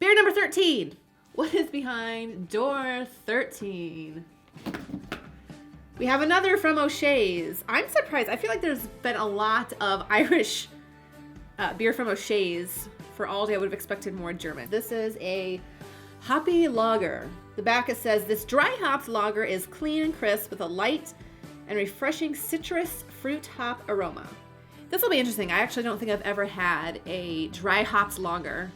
Beer number 13. What is behind door 13? We have another from O'Shea's. I'm surprised. I feel like there's been a lot of Irish beer from O'Shea's. For Aldi, I would have expected more German. This is a Hoppy lager. The back it says, this dry hopped lager is clean and crisp with a light and refreshing citrus fruit hop aroma. This will be interesting. I actually don't think I've ever had a dry hopped lager.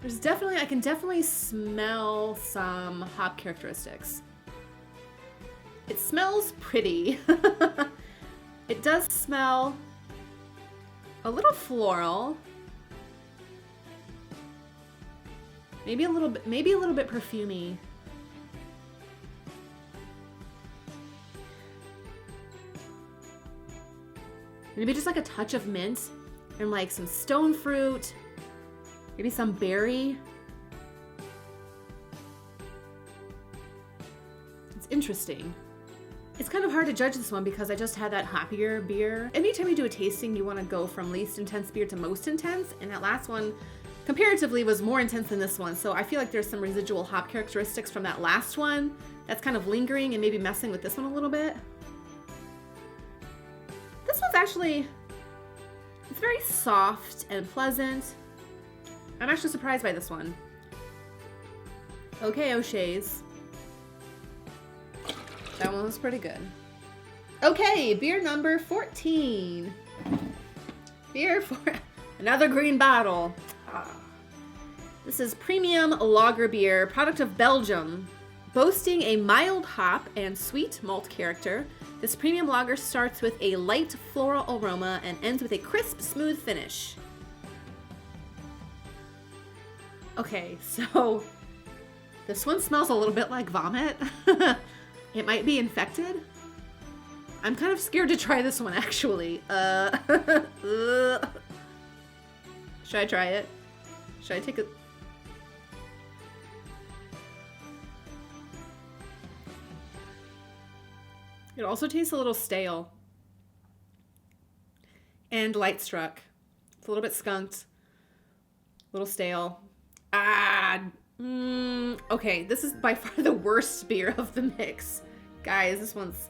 I can definitely smell some hop characteristics. It smells pretty. It does smell a little floral. Maybe a little bit perfumey. Maybe just like a touch of mint and like some stone fruit. Maybe some berry. It's interesting. It's kind of hard to judge this one because I just had that hoppier beer. Anytime you do a tasting, you want to go from least intense beer to most intense, and that last one comparatively was more intense than this one. So I feel like there's some residual hop characteristics from that last one that's kind of lingering and maybe messing with this one a little bit. This one's actually, it's very soft and pleasant. I'm actually surprised by this one. Okay, O'Shea's. That one was pretty good. Okay, beer number 14. Beer for another green bottle. This is premium lager beer, product of Belgium. Boasting a mild hop and sweet malt character, this premium lager starts with a light floral aroma and ends with a crisp, smooth finish. Okay, so this one smells a little bit like vomit. It might be infected. I'm kind of scared to try this one, actually. Should I try it? Should I take a... It also tastes a little stale. And light struck. It's a little bit skunked. A little stale. Okay, this is by far the worst beer of the mix. Guys, this one's...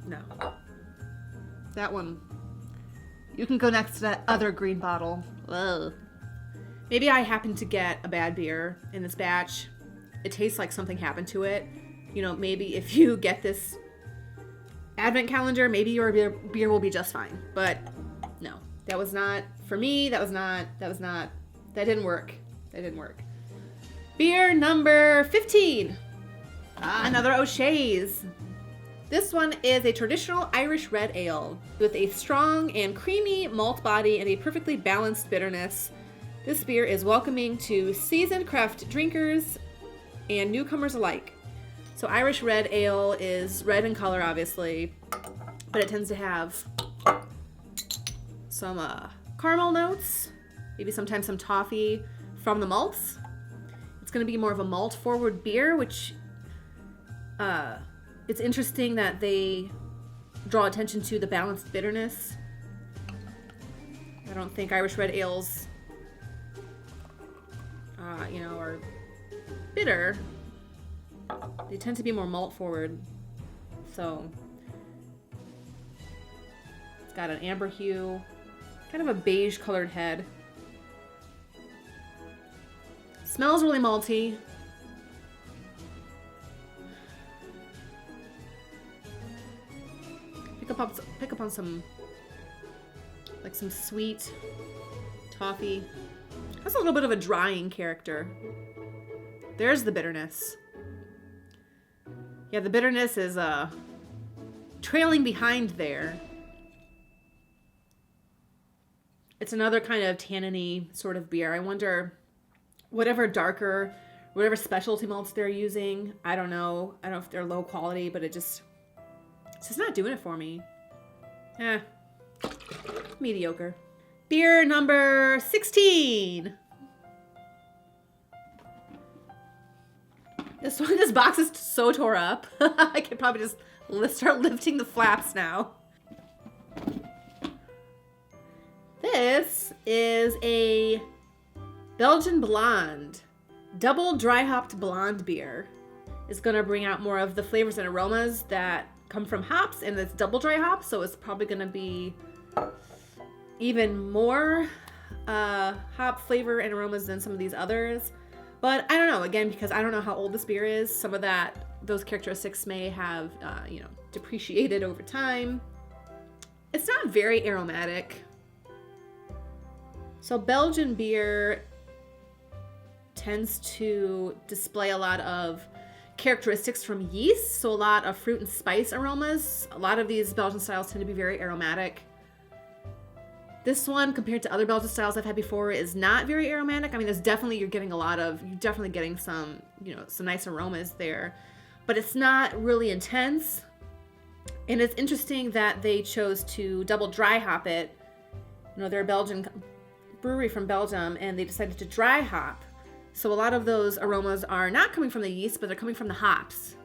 No. That one. You can go next to that other green bottle. Ugh. Maybe I happened to get a bad beer in this batch. It tastes like something happened to it. You know, maybe if you get this Advent calendar, maybe your beer will be just fine. But no, that was not, for me, that didn't work. That didn't work. Beer number 15. Another O'Shea's. This one is a traditional Irish red ale with a strong and creamy malt body and a perfectly balanced bitterness. This beer is welcoming to seasoned craft drinkers and newcomers alike. So Irish red ale is red in color, obviously, but it tends to have some caramel notes, maybe sometimes some toffee from the malts. It's going to be more of a malt-forward beer, which it's interesting that they draw attention to the balanced bitterness. I don't think Irish red ales, are bitter. They tend to be more malt forward. So it's got an amber hue, kind of a beige colored head. Smells really malty. Pick up on some sweet toffee. Has a little bit of a drying character. There's the bitterness. Yeah, the bitterness is trailing behind there. It's another kind of tanniny sort of beer. I wonder, whatever specialty malts they're using, I don't know if they're low quality, but it's just not doing it for me. Mediocre. Beer number 16. This box is so tore up. I could probably just start lifting the flaps now. this is a Belgian blonde, double dry hopped blonde beer. It's going to bring out more of the flavors and aromas that come from hops, and it's double dry hop, so it's probably going to be even more hop flavor and aromas than some of these others. But I don't know, again, because I don't know how old this beer is. Some of those characteristics may have, depreciated over time. It's not very aromatic. So Belgian beer tends to display a lot of characteristics from yeast, so a lot of fruit and spice aromas. A lot of these Belgian styles tend to be very aromatic. This one, compared to other Belgian styles I've had before, is not very aromatic. I mean, you're definitely getting some nice aromas there, but it's not really intense. And it's interesting that they chose to double dry hop it. They're a Belgian brewery from Belgium, and they decided to dry hop. So a lot of those aromas are not coming from the yeast, but they're coming from the hops.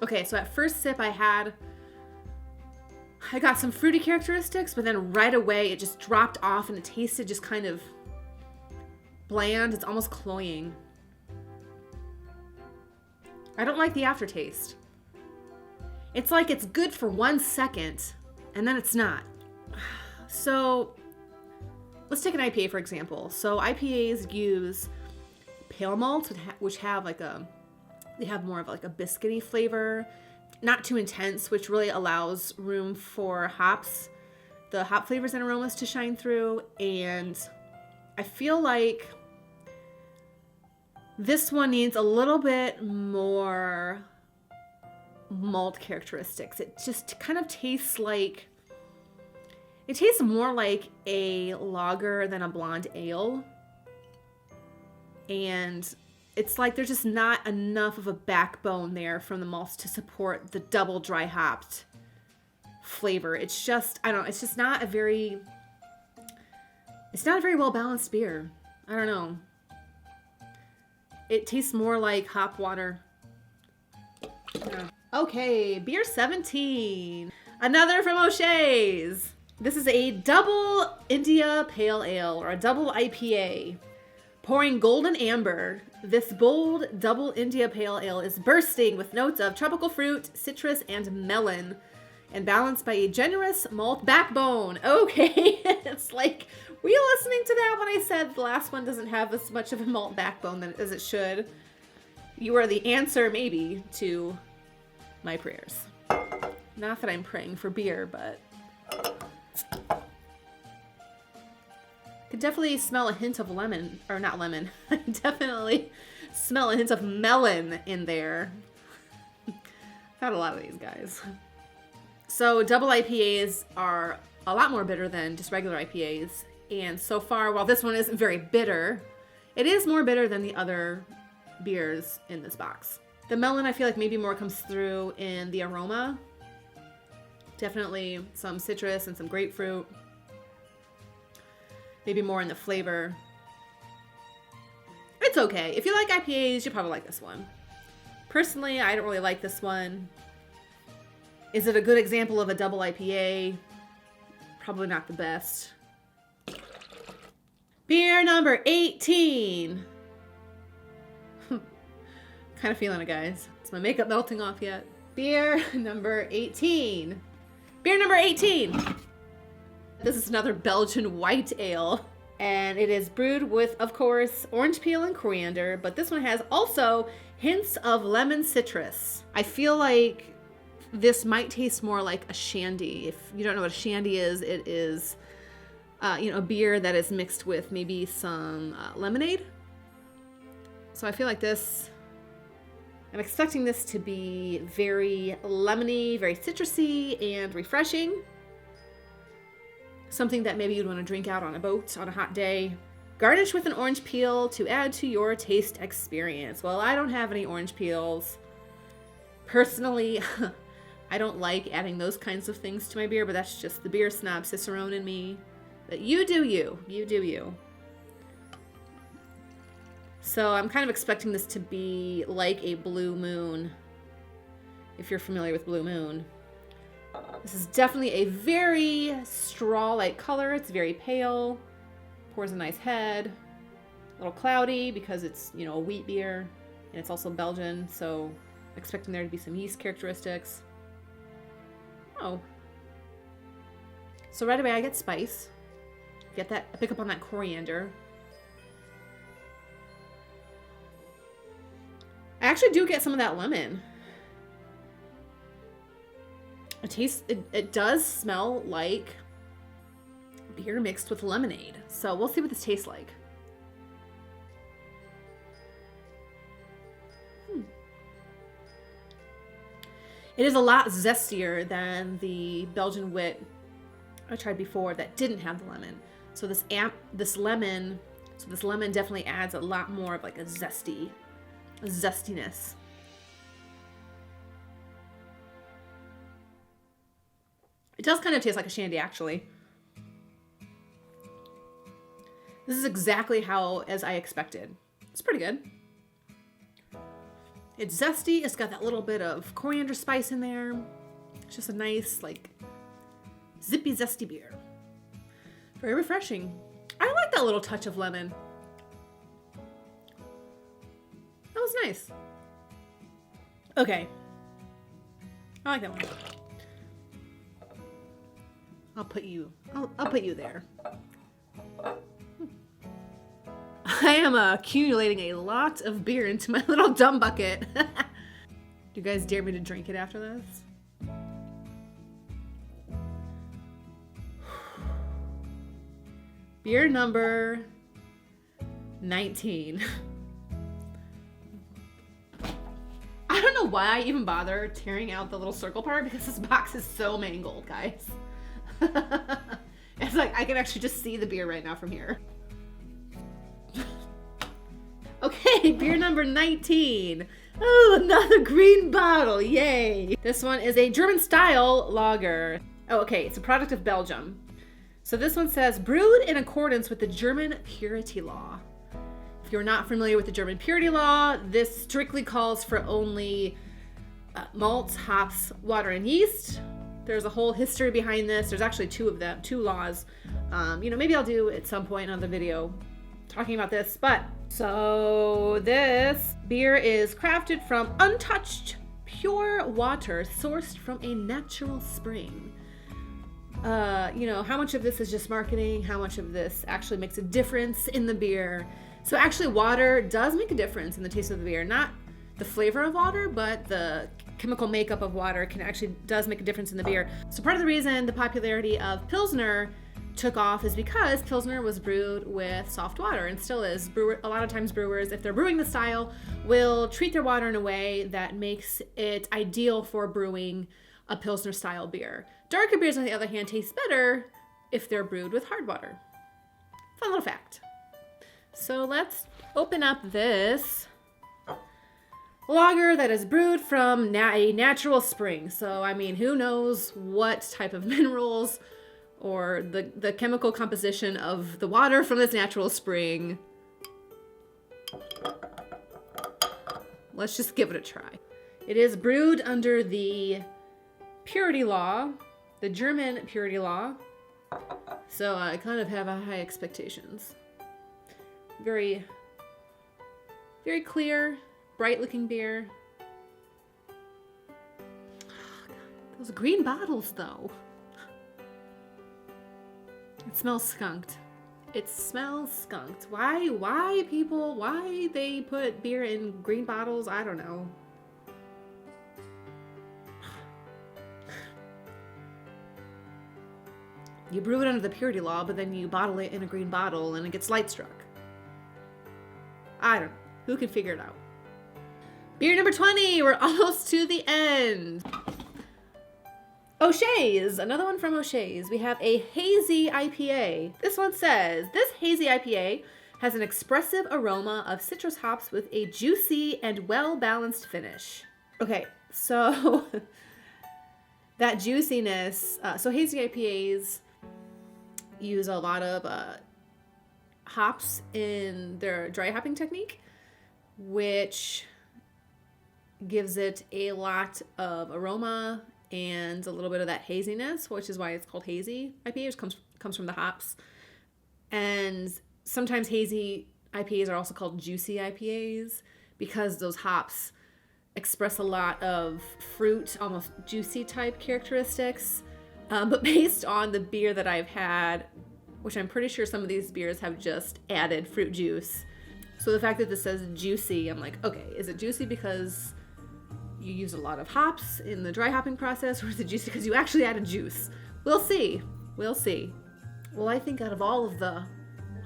Okay, so at first sip I got some fruity characteristics, but then right away it just dropped off and it tasted just kind of bland. It's almost cloying. I don't like the aftertaste. It's like it's good for 1 second and then it's not. So let's take an IPA for example. So IPAs use pale malts, which have they have more of like a biscuity flavor, not too intense, which really allows room for the hop flavors and aromas to shine through. And I feel like this one needs a little bit more malt characteristics. It just kind of tastes more like a lager than a blonde ale. And it's like there's just not enough of a backbone there from the malts to support the double dry hopped flavor. It's just not a very well balanced beer. I don't know. It tastes more like hop water. Yeah. Okay, beer 17. Another from O'Shea's. This is a double India Pale Ale, or a double IPA. Pouring golden amber, this bold double India Pale Ale is bursting with notes of tropical fruit, citrus, and melon, and balanced by a generous malt backbone. Okay, it's like, were you listening to that when I said the last one doesn't have as much of a malt backbone as it should? You are the answer, maybe, to my prayers. Not that I'm praying for beer, but could definitely smell a hint of lemon, or not lemon. I definitely smell a hint of melon in there. I've had a lot of these guys. So double IPAs are a lot more bitter than just regular IPAs. And so far, while this one isn't very bitter, it is more bitter than the other beers in this box. The melon, I feel like maybe more comes through in the aroma. Definitely some citrus and some grapefruit. Maybe more in the flavor. It's okay. If you like IPAs, you probably like this one. Personally, I don't really like this one. Is it a good example of a double IPA? Probably not the best. Beer number 18. Kind of feeling it, guys. Is my makeup melting off yet? Beer number 18. Beer number 18. This is another Belgian white ale, and it is brewed with, of course, orange peel and coriander, but this one has also hints of lemon citrus. I feel like this might taste more like a shandy. If you don't know what a shandy is, it is a beer that is mixed with maybe some lemonade. So I feel like I'm expecting this to be very lemony, very citrusy, and refreshing. Something that maybe you'd want to drink out on a boat on a hot day. Garnish with an orange peel to add to your taste experience. Well, I don't have any orange peels. Personally, I don't like adding those kinds of things to my beer, but that's just the beer snob Cicerone in me. But you do you. You do you. So I'm kind of expecting this to be like a Blue Moon, if you're familiar with Blue Moon. This is definitely a very straw-like color. It's very pale. Pours a nice head. A little cloudy because it's, you know, a wheat beer. And it's also Belgian, so I'm expecting there to be some yeast characteristics. Oh. So right away I get spice. Get that, I pick up on that coriander. I actually do get some of that lemon. It does smell like beer mixed with lemonade. So we'll see what this tastes like. It is a lot zestier than the Belgian wit I tried before that didn't have the lemon. So this lemon definitely adds a lot more of like a zestiness. It does kind of taste like a shandy, actually. This is exactly as I expected. It's pretty good. It's zesty. It's got that little bit of coriander spice in there. It's just a nice, like, zippy, zesty beer. Very refreshing. I like that little touch of lemon. That was nice. Okay. I like that one. I'll put you there. I am accumulating a lot of beer into my little dumb bucket. Do you guys dare me to drink it after this? Beer number 19. I don't know why I even bother tearing out the little circle part because this box is so mangled, guys. It's like I can actually just see the beer right now from here. Okay, beer number 19. Oh, another green bottle, yay. This one is a German style lager. Oh, okay, it's a product of Belgium. So this one says, brewed in accordance with the German purity law. If you're not familiar with the German purity law, this strictly calls for only malts, hops, water, and yeast. There's a whole history behind this. There's actually two of them, two laws. You know, maybe I'll do at some point another video talking about this, but so this beer is crafted from untouched pure water sourced from a natural spring. You know, how much of this is just marketing? How much of this actually makes a difference in the beer? So actually water does make a difference in the taste of the beer. Not the flavor of water, but the chemical makeup of water does make a difference in the beer. So part of the reason the popularity of Pilsner took off is because Pilsner was brewed with soft water and still is. A lot of times brewers, if they're brewing the style, will treat their water in a way that makes it ideal for brewing a Pilsner style beer. Darker beers, on the other hand, taste better if they're brewed with hard water. Fun little fact. So let's open up this lager that is brewed from a natural spring. So, I mean, who knows what type of minerals or the chemical composition of the water from this natural spring. Let's just give it a try. It is brewed under the purity law, the German purity law. So I kind of have high expectations. Very, very clear, bright looking beer. Oh, God. Those green bottles though. It smells skunked. It smells skunked. Why they put beer in green bottles? I don't know. You brew it under the purity law, but then you bottle it in a green bottle and it gets light struck. I don't know. Who can figure it out? Beer number 20. We're almost to the end. O'Shea's, another one from O'Shea's. We have a hazy IPA. This one says, this hazy IPA has an expressive aroma of citrus hops with a juicy and well-balanced finish. Okay, so that juiciness, so hazy IPAs use a lot of hops in their dry hopping technique, which gives it a lot of aroma and a little bit of that haziness, which is why it's called hazy IPA, which comes from the hops. And sometimes hazy IPAs are also called juicy IPAs because those hops express a lot of fruit, almost juicy type characteristics. But based on the beer that I've had, which I'm pretty sure some of these beers have just added fruit juice. So the fact that this says juicy, I'm like, okay, is it juicy because you use a lot of hops in the dry hopping process, or is it juicy because you actually added juice? We'll see. We'll see. Well, I think out of all of the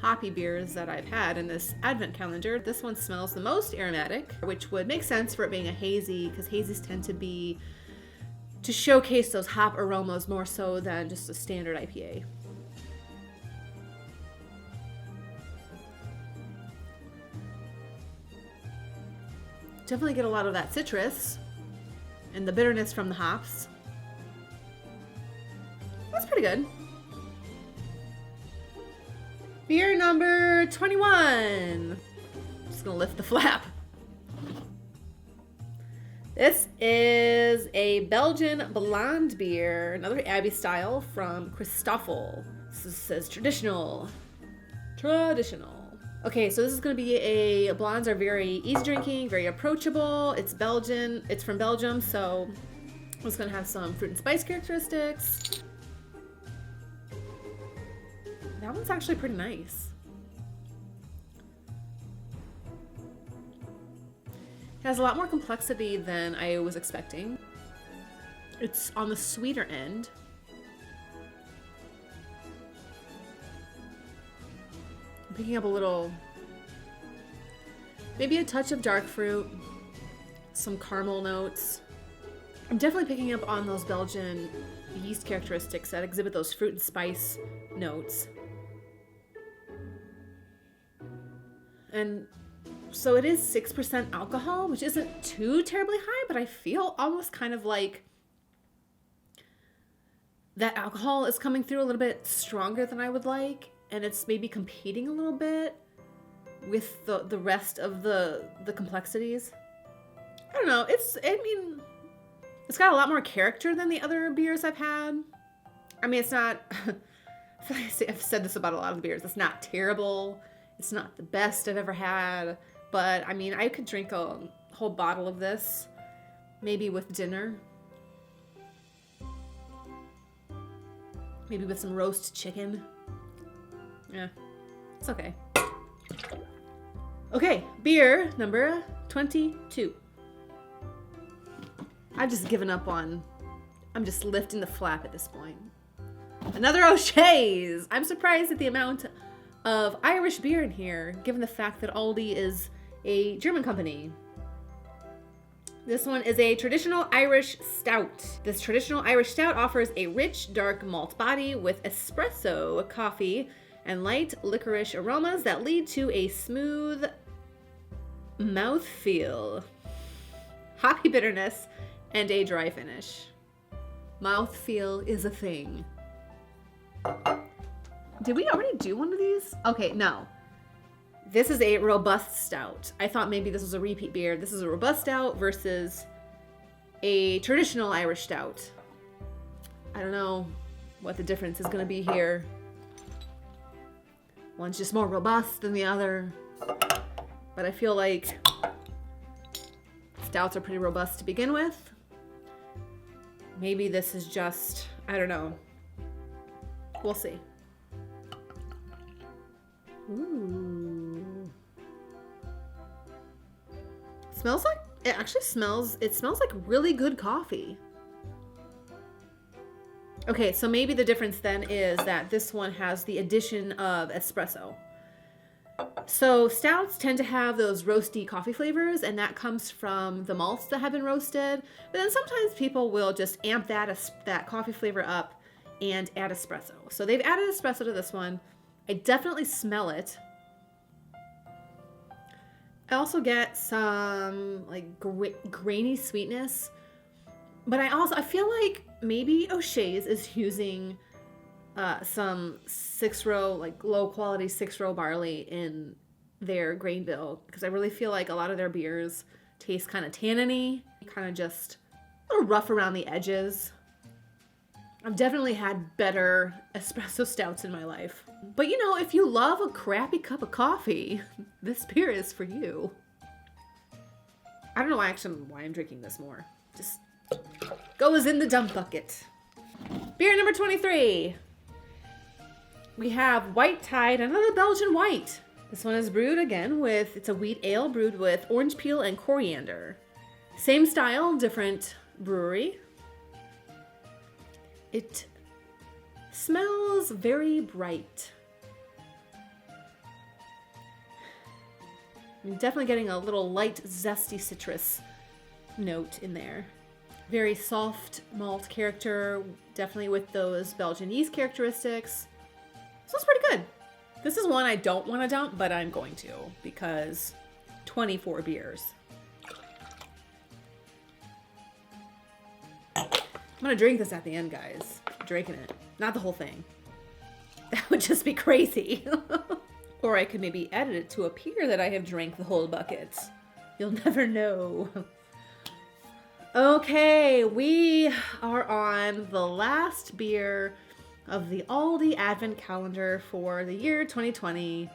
hoppy beers that I've had in this advent calendar, this one smells the most aromatic, which would make sense for it being a hazy, because hazies tend to be to showcase those hop aromas more so than just a standard IPA. Definitely get a lot of that citrus and the bitterness from the hops. That's pretty good. Beer number 21. Just gonna lift the flap. This is a Belgian blonde beer, another Abbey style from Christoffel. This says traditional. Traditional. Okay, so this is going to be blondes are very easy drinking, very approachable. It's Belgian, it's from Belgium, so it's going to have some fruit and spice characteristics. That one's actually pretty nice. It has a lot more complexity than I was expecting. It's on the sweeter end. I'm picking up a little, maybe a touch of dark fruit, some caramel notes. I'm definitely picking up on those Belgian yeast characteristics that exhibit those fruit and spice notes. And so it is 6% alcohol, which isn't too terribly high, but I feel almost kind of like that alcohol is coming through a little bit stronger than I would like. And it's maybe competing a little bit with the rest of the complexities. I don't know. It's got a lot more character than the other beers I've had. I mean, it's not, I feel like I've said this about a lot of the beers. It's not terrible. It's not the best I've ever had. But, I mean, I could drink a whole bottle of this, maybe with dinner. Maybe with some roast chicken. Yeah, it's okay. Okay, beer number 22. I've just given up on, I'm just lifting the flap at this point. Another O'Shea's. I'm surprised at the amount of Irish beer in here, given the fact that Aldi is a German company. This one is a traditional Irish stout. This traditional Irish stout offers a rich, dark malt body with espresso, coffee, and light licorice aromas that lead to a smooth mouthfeel, hoppy bitterness, and a dry finish. Mouthfeel is a thing. Did we already do one of these? Okay, no. This is a robust stout. I thought maybe this was a repeat beer. This is a robust stout versus a traditional Irish stout. I don't know what the difference is going to be here. One's just more robust than the other. But I feel like stouts are pretty robust to begin with. Maybe this is just, I don't know. We'll see. Ooh. Smells like, it actually smells, it smells like really good coffee. Okay, so maybe the difference then is that this one has the addition of espresso. So stouts tend to have those roasty coffee flavors, and that comes from the malts that have been roasted. But then sometimes people will just amp that coffee flavor up and add espresso. So they've added espresso to this one. I definitely smell it. I also get some like grainy sweetness, but I feel like maybe O'Shea's is using some 6-row, like low quality 6-row barley in their grain bill, because I really feel like a lot of their beers taste kind of tanniny, kind of just a little rough around the edges. I've definitely had better espresso stouts in my life. But you know, if you love a crappy cup of coffee, this beer is for you. I don't know why I'm drinking this more. Just goes in the dump bucket. Beer number 23. We have White Tide, another Belgian white. This one is brewed again with, it's a wheat ale brewed with orange peel and coriander. Same style, different brewery. It smells very bright. I'm definitely getting a little light, zesty citrus note in there. Very soft malt character, definitely with those Belgian yeast characteristics. So it's pretty good. This is one I don't want to dump, but I'm going to because 24 beers. I'm going to drink this at the end, guys. I'm drinking it. Not the whole thing. That would just be crazy. Or I could maybe edit it to appear that I have drank the whole bucket. You'll never know. Okay, we are on the last beer of the Aldi Advent Calendar for the year 2020.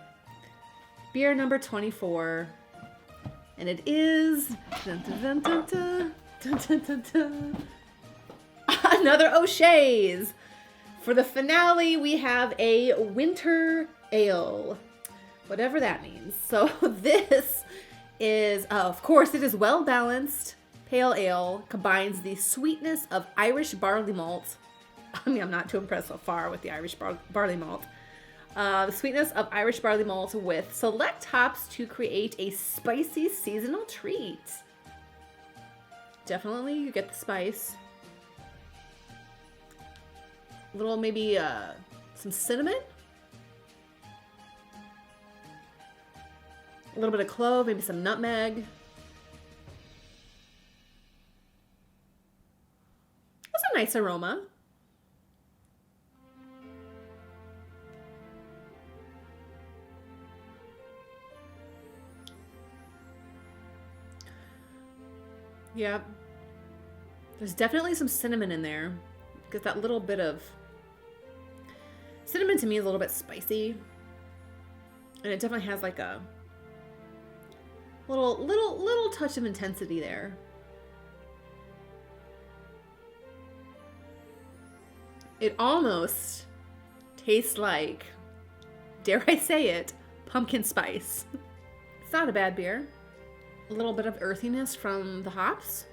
Beer number 24. And it is... Dun, dun, dun, dun, dun, dun, dun, dun, dun. Another O'Shea's. For the finale, we have a winter ale. Whatever that means. So this is, of course, it is well-balanced. Pale ale combines the sweetness of Irish barley malt. I mean, I'm not too impressed so far with the Irish barley malt. The sweetness of Irish barley malt with select hops to create a spicy seasonal treat. Definitely, you get the spice. A little, maybe some cinnamon. A little bit of clove, maybe some nutmeg. That's a nice aroma. Yeah. There's definitely some cinnamon in there. Because that little bit of... Cinnamon to me is a little bit spicy. And it definitely has like a... Little touch of intensity there. It almost tastes like, dare I say it, pumpkin spice. It's not a bad beer. A little bit of earthiness from the hops.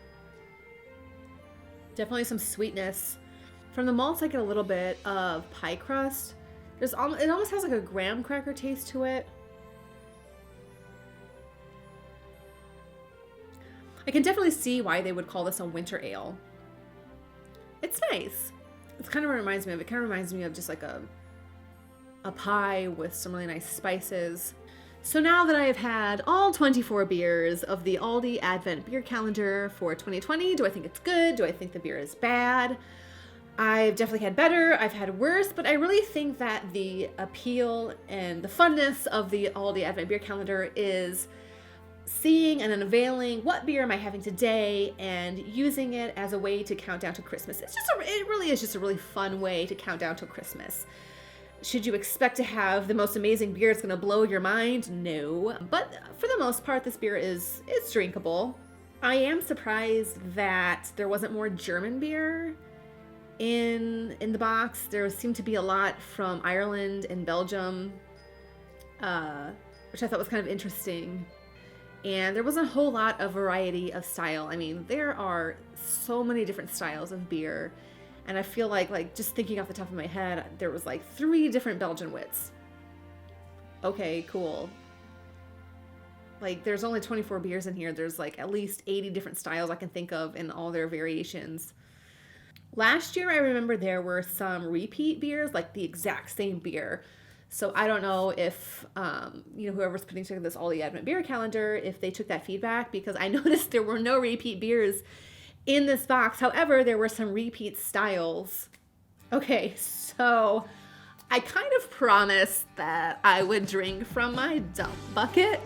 Definitely some sweetness. From the malts, I get a little bit of pie crust. It almost has like a graham cracker taste to it. I can definitely see why they would call this a winter ale. It's nice. It kind of reminds me of just like a pie with some really nice spices. So now that I have had all 24 beers of the Aldi Advent Beer Calendar for 2020, do I think it's good? Do I think the beer is bad? I've definitely had better, I've had worse, but I really think that the appeal and the funness of the Aldi Advent Beer Calendar is seeing and unveiling what beer am I having today and using it as a way to count down to Christmas. It really is just a really fun way to count down to Christmas. Should you expect to have the most amazing beer that's going to blow your mind? No. But for the most part, this beer is drinkable. I am surprised that there wasn't more German beer in the box. There seemed to be a lot from Ireland and Belgium, which I thought was kind of interesting. And there wasn't a whole lot of variety of style. I mean, there are so many different styles of beer. And I feel like just thinking off the top of my head, there was like 3 different Belgian wits. Okay, cool. Like there's only 24 beers in here. There's like at least 80 different styles I can think of in all their variations. Last year, I remember there were some repeat beers, like the exact same beer. So I don't know if, whoever's putting together this Aldi Advent Beer Calendar, if they took that feedback, because I noticed there were no repeat beers in this box. However, there were some repeat styles. Okay, so I kind of promised that I would drink from my dump bucket.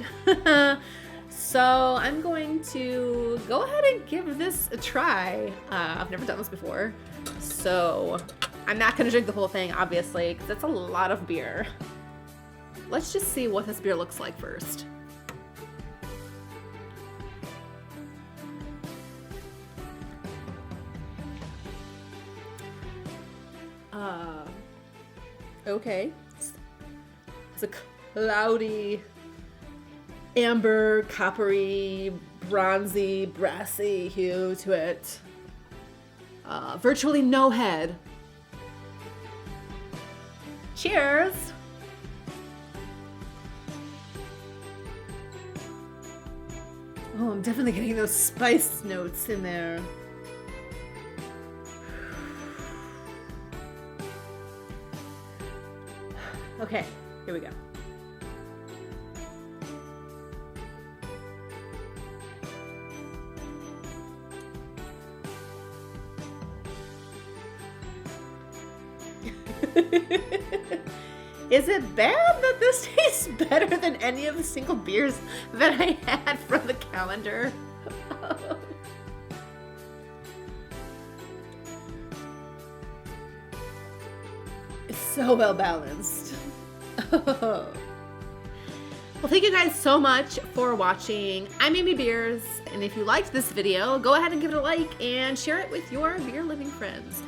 So I'm going to go ahead and give this a try. I've never done this before. So I'm not gonna drink the whole thing, obviously, because that's a lot of beer. Let's just see what this beer looks like first. Okay. It's a cloudy, amber, coppery, bronzy, brassy hue to it. Virtually no head. Cheers! Oh, I'm definitely getting those spice notes in there. Okay, here we go. Is it bad that this tastes better than any of the single beers that I had from the calendar? It's so well balanced. Well, thank you guys so much for watching. I'm Amy Beers, and if you liked this video, go ahead and give it a like and share it with your beer living friends.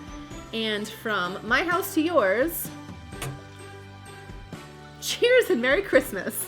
And from my house to yours, cheers and Merry Christmas.